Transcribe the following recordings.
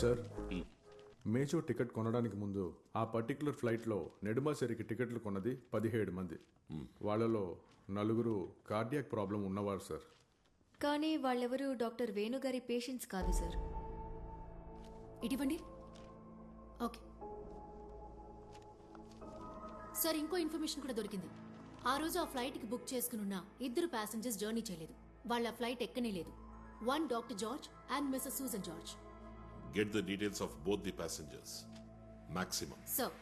Sir మేజో ticket కొనడానికి ముందు ఆ పర్టికులర్ ఫ్లైట్లో నెడుమాసేరికి టికెట్లు కొన్నది 17 మంది. వాళ్ళలో 4 కార్డియాక్ ప్రాబ్లం ఉన్నవారు సార్. కానీ వాళ్ళెవరూ డాక్టర్ వేణుగారి పేషెంట్స్ కాదు సార్. ఇటువంటి ఓకే సార్, ఇంకో ఇన్ఫర్మేషన్ కూడా దొరికింది. ఆ రోజు ఆ ఫ్లైట్కి బుక్ చేసుకున్న 2 ప్యాసింజర్స్ జర్నీ చేయలేదు. వాళ్ళ ఫ్లైట్ ఎక్కనే లేదు. One doctor George and Mrs Susan George. Get the details of both the passengers. Maximum. Sir,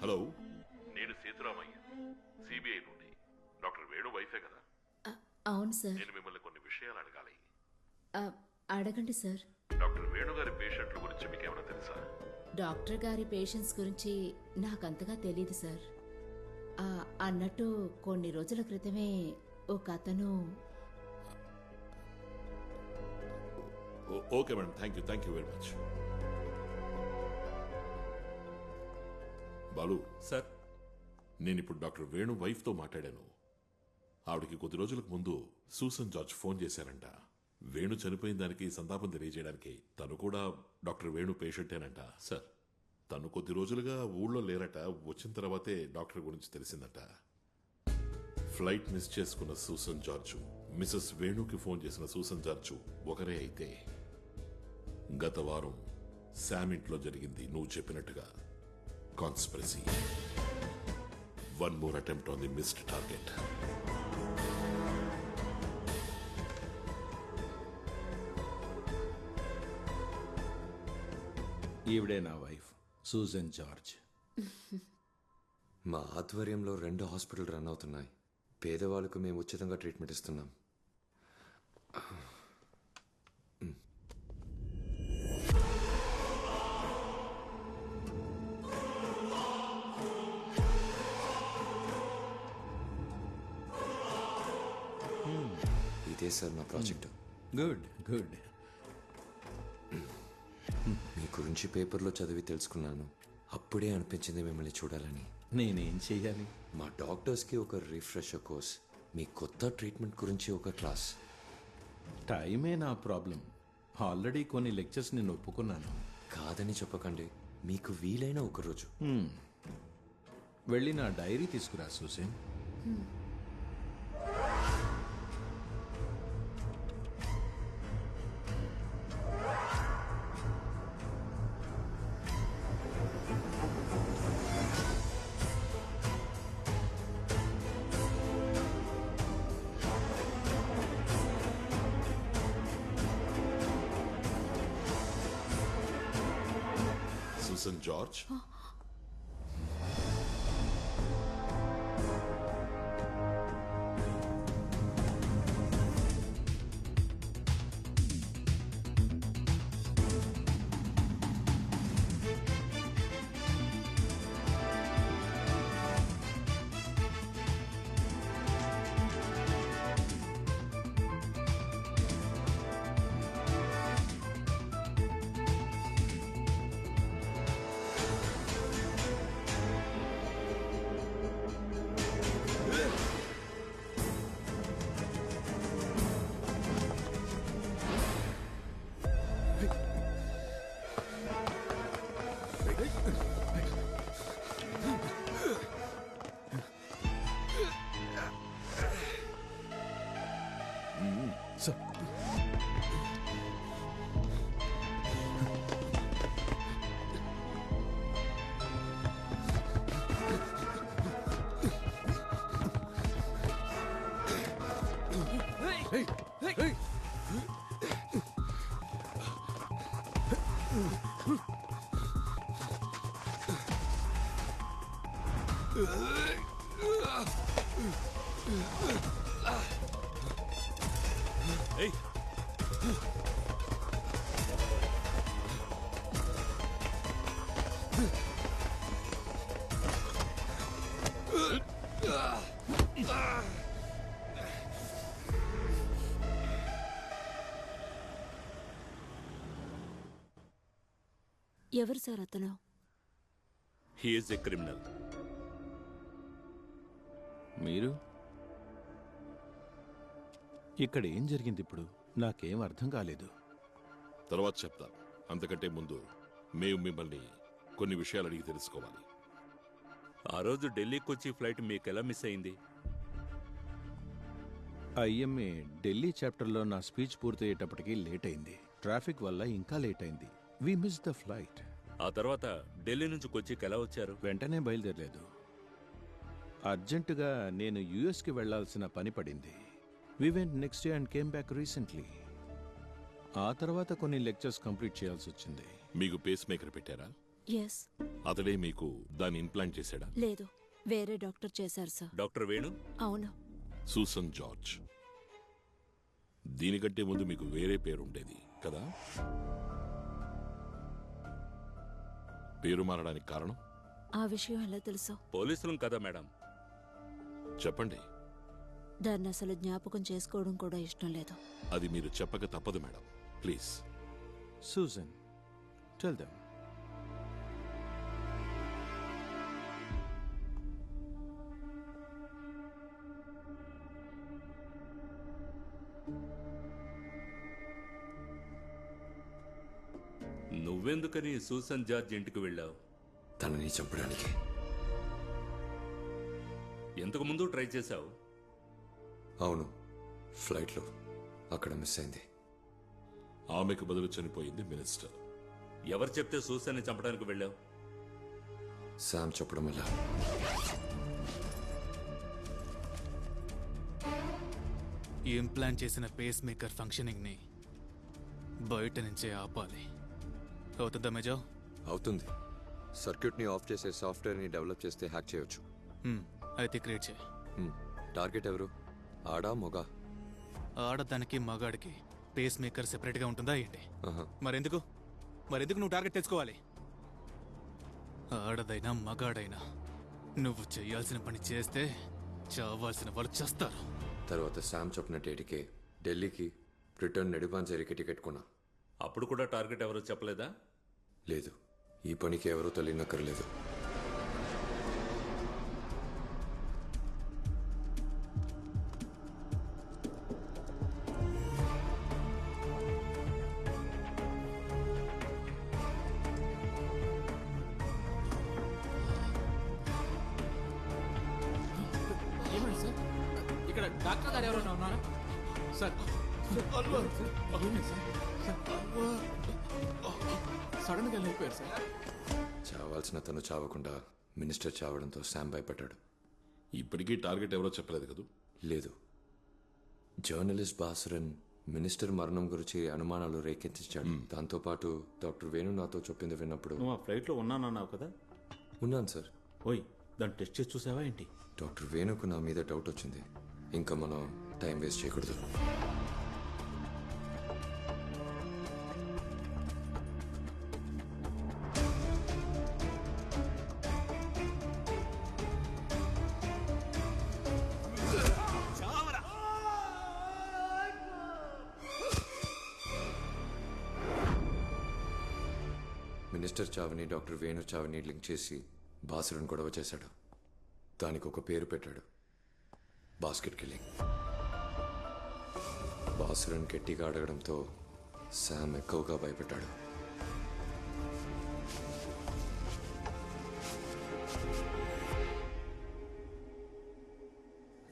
hello, నేను సీతారామయ్య, సిబిఐ నుండి. డాక్టర్ వేణు వైఫే కదా? అవును సార్. నేను మిమ్మల్ని కొన్ని విషయాలు అడగాలి. అడగండి సార్. డాక్టర్ వేణు గారి పేషెంట్ల గురించి మీకు ఏమైనా తెలుసా? డాక్టర్ గారి పేషెంట్స్ గురించి నాకంతగా తెలీదు సార్. అన్నట్టు కొన్ని రోజుల క్రితమే ఒక అతను. Okay madam, thank you very much. Balu sir, నేను ఇప్పుడు డాక్టర్ వేణు వైఫ్తో మాట్లాడాను. ఆవిడకి కొద్ది రోజులకు ముందు సూసన్ జార్జ్ ఫోన్ చేశారంట. వేణు చనిపోయిన దానికి సంతాపం తెలియజేయడానికి. తను కూడా డాక్టర్ వేణు పేషెంటేనంట. సార్, తను కొద్ది రోజులుగా ఊళ్ళో లేరట. వచ్చిన తర్వాతే డాక్టర్ గురించి తెలిసిందట. ఫ్లైట్ మిస్ చేసుకున్న సూసన్ జార్జు, మిసెస్ వేణుకి ఫోన్ చేసిన సూసన్ జార్జు ఒకరే అయితే, గత వారం శామ్ ఇంట్లో జరిగింది నువ్వు చెప్పినట్టుగా conspiracy. One more attempt on the missed target. ఈవిడే నా వైఫ్ సూజన్ జార్జ్. మా ఆధ్వర్యంలో 2 హాస్పిటల్ రన్ అవుతున్నాయి. పేదవాళ్ళకు మేము ఉచితంగా ట్రీట్మెంట్ ఇస్తున్నాం. ఇదే సార్ నా ప్రాజెక్ట్. Good good. మీ గురించి పేపర్లో చదివి తెలుసుకున్నాను. అప్పుడే అనిపించింది మిమ్మల్ని చూడాలని. నేనేం చెయ్యాలి? మా డాక్టర్స్కి ఒక రిఫ్రెషర్ కోర్స్, మీ కొత్త ట్రీట్మెంట్ గురించి ఒక క్లాస్. టైమే నా ప్రాబ్లం. ఆల్రెడీ కొన్ని లెక్చర్స్ నేను ఒప్పుకున్నాను. కాదని చెప్పకండి, మీకు వీలైన ఒక రోజు. వెళ్ళి నా డైరీ తీసుకురా సూసన్. సూసన్ జార్జ్, ఎవరు సార్ అతను? He is a criminal. మీరు ఇక్కడ ఏం జరిగింది ఇప్పుడు? నాకేం అర్థం కాలేదు. తర్వాత చెప్తాను. అంతకంటే ముందు మేము మిమ్మల్ని కొన్ని విషయాలు అడిగి తెలుసుకోవాలి. ఆ రోజు ఢిల్లీకి వచ్చి ఫ్లైట్ మీకెలా మిస్ అయింది? ఐఎంఏ ఢిల్లీ చాప్టర్లో నా స్పీచ్ పూర్తయ్యేటప్పటికి లేట్ అయింది. ట్రాఫిక్ వల్ల ఇంకా లేట్ అయింది. We miss the flight. ఆ తర్వాత ఢిల్లీ నుంచి కొచ్చికి ఎలా వచ్చారు? వెంటనే బయలుదేరలేదు. అర్జెంటుగా నేను యుఎస్కి వెళ్లాల్సిన పని పడింది. We went next day and came back recently. ఆ తర్వాత కొన్ని లెక్చర్స్ కంప్లీట్ చేయాల్సి వచ్చింది. మీకు పేస్ మేకర్ పెట్టారా? ఎస్. అతడే మీకు దాన్ని ఇంప్లాంట్ చేశాడా? లేదు, వేరే డాక్టర్ చేశారు సార్. డాక్టర్ వేణు? అవును. Susan George. దీనికంటే ముందు మీకు వేరే పేరు ఉండేది కదా? పేరు మారడానికి కారణం? ఆ విషయం ఎలా తెలుసు? పోలీసులం కదా మేడం. చెప్పండి. దాన్ని అసలు జ్ఞాపకం చేసుకోవడం కూడా ఇష్టం లేదు. అది మీరు చెప్పక తప్పదు madam. Please. Susan, tell them. నువ్వెందుకని సూసన్ జార్జ్ ఇంటికి వెళ్ళావు? తనని చంపడానికి. ఎంతకు ముందు ట్రై చేశావు? అవును, ఫ్లైట్లో అక్కడ మిస్ అయింది. ఆమెకు బదులు చనిపోయింది మినిస్టర్. ఎవరు చెప్తే సూసన్ని చంపడానికి వెళ్ళావు? శామ్ చెప్పడం వల్ల. ఇంప్లాంట్ చేసిన పేస్ మేకర్ ఫంక్షనింగ్ ని బయట నుంచే ఆపాలి. అవుతుందా మేజో? అవుతుంది. సర్క్యూట్ని ఆఫ్ చేసే సాఫ్ట్వేర్ని డెవలప్ చేస్తే హ్యాక్ చేయొచ్చు. అయితే క్రియేట్ చేయి. టార్గెట్ ఎవరు? ఆడా మొగా? ఆడదానికి మగాడికి పేస్ మేకర్ సెపరేట్గా ఉంటుందా ఏంటి? ఆహా. మరెందుకు నువ్వు టార్గెట్ తెచ్చుకోవాలి? ఆడదైనా మగాడైనా నువ్వు చేయాల్సిన పని చేస్తే చావాల్సిన వాళ్ళు చేస్తారు. తర్వాత శామ్ చెప్పిన డేట్కి ఢిల్లీకి రిటర్న్ నెడుపాంజరికి టికెట్ కొన్నా. అప్పుడు కూడా టార్గెట్ ఎవరో చెప్పలేదా? లేదు, ఈ పనికి ఎవరూ తెలియనక్కర్లేదు. ఏమైంది సార్? ఇక్కడ డాక్టర్ గారు ఎవరైనా ఉన్నారా సార్? సడన్ గా లేపారు సార్. చావాల్సిన తను చావకుండా మినిస్టర్ చావడంతో శామ్ భయపడ్డాడు. ఇప్పటికీ టార్గెట్ ఎవరో చెప్పలేదు కదా? లేదు. జర్నలిస్ట్ బాసురన్ మినిస్టర్ మరణం గురించి అనుమానాలు రేకెత్తించాడు. దాంతోపాటు డాక్టర్ వేణు నాతో చెప్పింది విన్నప్పుడు. నువ్వు ఆ ఫ్లైట్లో ఉన్నానన్నావు కదా? ఉన్నాను సార్. ఓయ్, దాన్ని టెస్ట్ చేసి చూసావా ఏంటి? డాక్టర్ వేణుకు నా మీద డౌట్ వచ్చింది. ఇంకా మనం టైం వేస్ట్ చేయకూడదు. మినిస్టర్ చావుని డాక్టర్ వేణు చావుని లింక్ చేసి బాసురన్ గొడవ చేశాడు. దానికి ఒక పేరు పెట్టాడు, బాస్కెట్ కిల్లింగ్. బాసురన్ గట్టిగా అడగడంతో శామ్ ఎక్కువగా భయపడ్డాడు.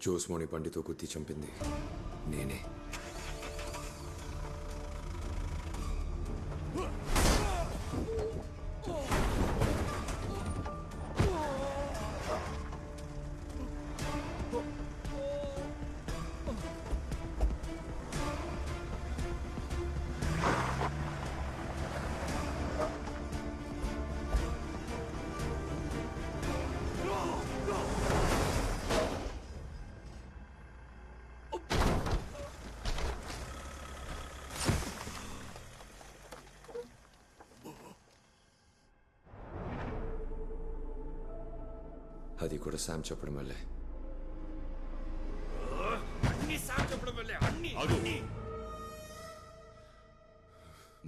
జోస్మోని బండితో గుద్ది చంపింది నేనే. అది కూడా శామ్ చెప్పడం వల్లే.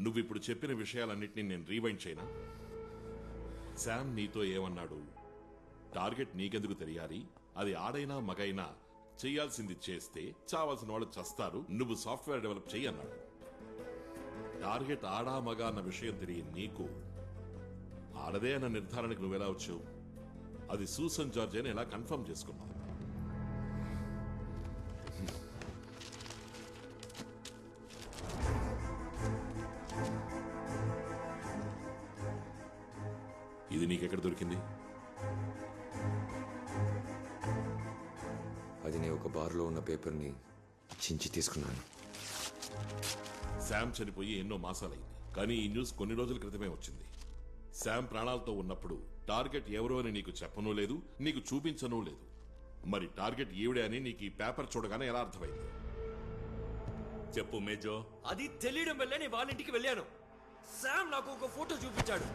నువ్విప్పుడు చెప్పిన విషయాలన్నింటినీ నేను రీవైండ్ చేయనా? శామ్ నీతో ఏమన్నాడు? టార్గెట్ నీకెందుకు తెలియాలి, అది ఆడైనా మగైనా చేయాల్సింది చేస్తే చావాల్సిన వాళ్ళు చస్తారు. నువ్వు సాఫ్ట్వేర్ డెవలప్ చెయ్యి అన్నాడు. టార్గెట్ ఆడా మగ అన్న విషయం తెలియని నీకు ఆడదే అన్న నిర్ధారణకు నువ్వెలా వచ్చావు? అది సూసన్ జార్జ్ అని ఎలా కన్ఫర్మ్ చేసుకున్నావు? ఇది నీకెక్కడ దొరికింది? అది నేను ఒక బార్లో ఉన్న పేపర్ని చించి తీసుకున్నాను. శామ్ చనిపోయి ఎన్నో మాసాలైంది, కానీ ఈ న్యూస్ కొన్ని రోజుల క్రితమే వచ్చింది. శామ్ ప్రాణాలతో ఉన్నప్పుడు టార్గెట్ ఎవరో అని నీకు చెప్పనూ లేదు, నీకు చూపించనూ లేదు. మరి టార్గెట్ ఈవిడే అని నీకు ఈ పేపర్ చూడగానే ఎలా అర్థమైంది? చెప్పు మేజో. అది తెలియడం వల్లే నేను వాళ్ళ ఇంటికి వెళ్ళాను. శామ్ నాకు ఒక ఫోటో చూపించాడు.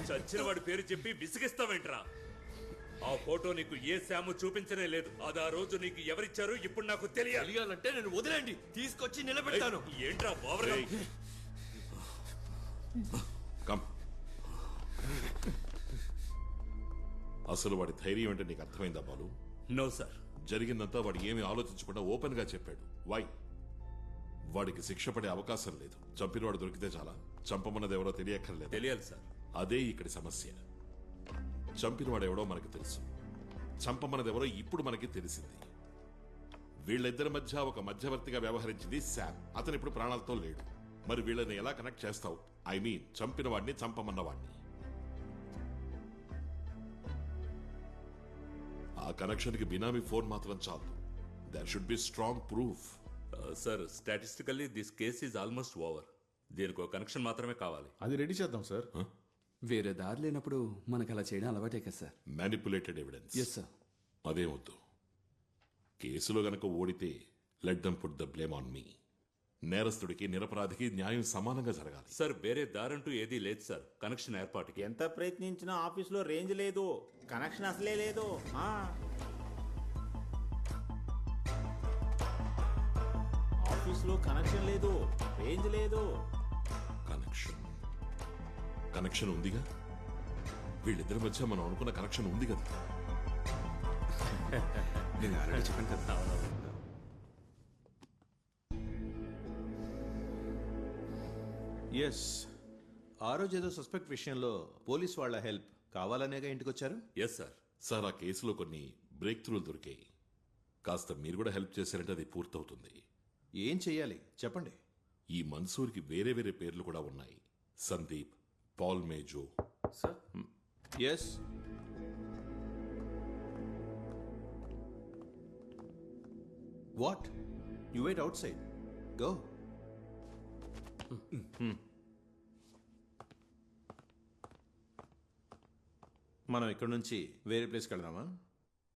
చచ్చిన వాడి పేరు చెప్పి విసిగిస్తావేంట్రా? ఆ ఫోటో నీకు ఏ శాము చూపించనే లేదు. అది ఆ రోజు నీకు ఎవరిచ్చారు ఇప్పుడు నాకు తెలియాలంటే నేను వదిలేండి, తీసుకొచ్చి నిలబెడతాను. ఏంట్రా బావరా? కమ్. అసలు వాడి ధైర్యం అంటే నీకు అర్థమైందా బాలు? No sir. జరిగిందంతా వాడు ఏమీ ఆలోచించకుండా ఓపెన్ గా చెప్పాడు. వై? వాడికి శిక్ష పడే అవకాశం లేదు. చంపినవాడు దొరికితే చాలా. చంపమన్నది ఎవరో తెలియక్కర్లేదు. తెలియాలి సార్. అదే ఇక్కడి సమస్య. చంపినవాడెవడో మనకు తెలుసు, చంపమన్నదెవరో ఇప్పుడు మనకి తెలిసింది. వీళ్ళిద్దరి మధ్య ఒక మధ్యవర్తిగా వ్యవహరించింది శామ్. అతను ఇప్పుడు ప్రాణాలతో లేడు. మరి వీళ్ళని ఎలా కనెక్ట్ చేస్తావు? ఐ మీన్ చంపిన వాడిని, చంపమన్నవాడిని. ఆ కనెక్షన్ కి బినామీ ఫోన్ మాత్రం చాలు. There should be strong proof. Sir, statistically this case is almost over. దీనికి ఒక కనెక్షన్ మాత్రమే కావాలి. అది రెడీ చేద్దాం సార్. వేరే దారి లేనప్పుడు మనకు అలా చేయడం అలవాటే కదా sir. Manipulated evidence. Yes sir. అదే వద్దు. కేసులో గనక ఓడితే let them put the blame on me. నేరస్తుడికి నిరపరాధికి న్యాయం సమానంగా జరగాలి. సార్, వేరే దారంటూ ఏదీ లేదు సార్. కనెక్షన్ ఏర్పాటుకి ఎంత ప్రయత్నించినా ఆఫీస్లో రేంజ్ లేదు, కనెక్షన్ అసలే లేదు. ఆఫీస్లో కనెక్షన్ లేదు, రేంజ్ లేదు. కనెక్షన్ ఉందిగా. వీళ్ళిద్దరి మధ్య మనం అనుకున్న కనెక్షన్ ఉంది కదా. నేను ఆల్రెడీ చెప్పాను కదా. ఎస్, ఆ రోజు ఏదో సస్పెక్ట్ విషయంలో పోలీస్ వాళ్ళ హెల్ప్ కావాలనేగా ఇంటికి వచ్చారు. Yes sir. సార్, ఆ కేసులో కొన్ని బ్రేక్ త్రూలు దొరికాయి. కాస్త మీరు కూడా హెల్ప్ చేశారంటే అది పూర్తవుతుంది. ఏం చెయ్యాలి చెప్పండి. ఈ మన్సూర్కి వేరే వేరే పేర్లు కూడా ఉన్నాయి. సందీప్, పాల్ మేజో. Sir. Yes. What? You wait outside. Go. మనం ఇక్కడ నుంచి వేరే ప్లేస్కి వెళ్దామా?